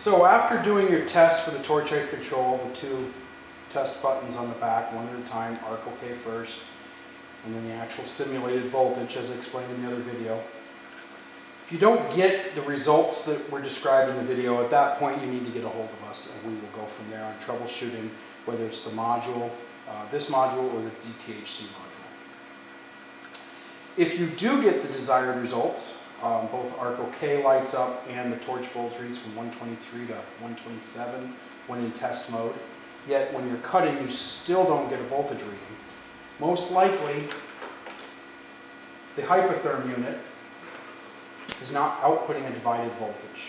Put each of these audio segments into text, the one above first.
So after doing your test for the torch height control, the two test buttons on the back, one at a time, arc OK first, and then the actual simulated voltage as I explained in the other video. If you don't get the results that were described in the video, at that point you need to get a hold of us and we will go from there on troubleshooting whether it's the module, this module, or the DTHC module. If you do get the desired results, both arc OK lights up and the torch voltage reads from 123 to 127 when in test mode, yet when you're cutting you still don't get a voltage reading. Most likely the hypotherm unit is not outputting a divided voltage.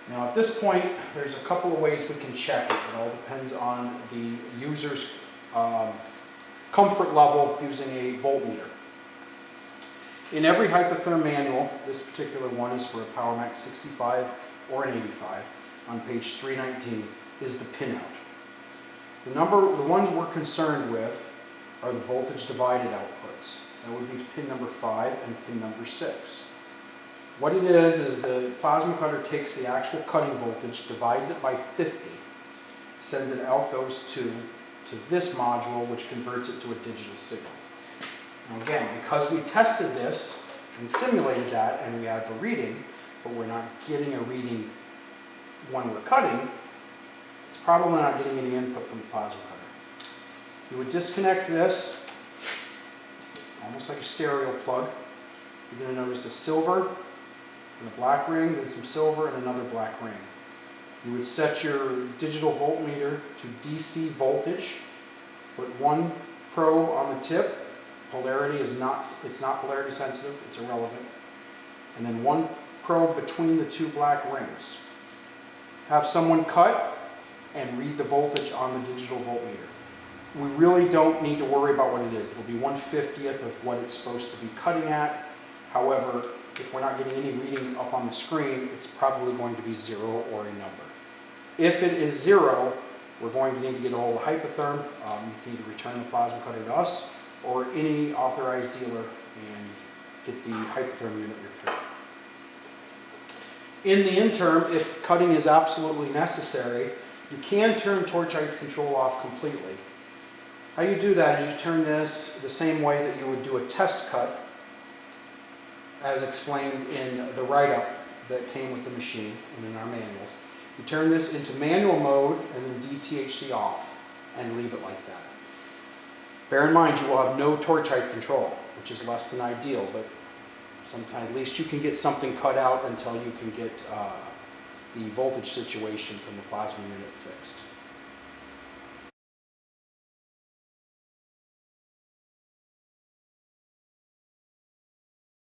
Now at this point there's a couple of ways we can check it. It all depends on the user's comfort level using a voltmeter. In every hypotherm manual, this particular one is for a PowerMax 65 or an 85, on page 319 is the pinout. The ones we're concerned with are the voltage divided outputs. That would be pin number 5 and pin number 6. What it is the plasma cutter takes the actual cutting voltage, divides it by 50, sends it out those two to this module, which converts it to a digital signal. Now again, because we tested this and simulated that and we have a reading, but we're not getting a reading when we're cutting, it's probably not getting any input from the plasma cutter. You would disconnect this, almost like a stereo plug. You're going to notice a silver and a black ring, then some silver and another black ring. You would set your digital voltmeter to DC voltage, put one probe on the tip. Polarity is not polarity sensitive, it's irrelevant. And then one probe between the two black rings. Have someone cut and read the voltage on the digital voltmeter. We really don't need to worry about what it is. It'll be 1/50th of what it's supposed to be cutting at. However, if we're not getting any reading up on the screen, it's probably going to be 0 or a number. If it is 0, we're going to need to get a hold of hypotherm. You can either return the plasma cutter to us or any authorized dealer and get the hypotherm unit repaired. In the interim, if cutting is absolutely necessary, you can turn torch height control off completely. How you do that is you turn this the same way that you would do a test cut, as explained in the write-up that came with the machine and in our manuals. You turn this into manual mode and then DTHC off and leave it like that. Bear in mind you will have no torch height control, which is less than ideal, but sometimes at least you can get something cut out until you can get the voltage situation from the plasma unit fixed.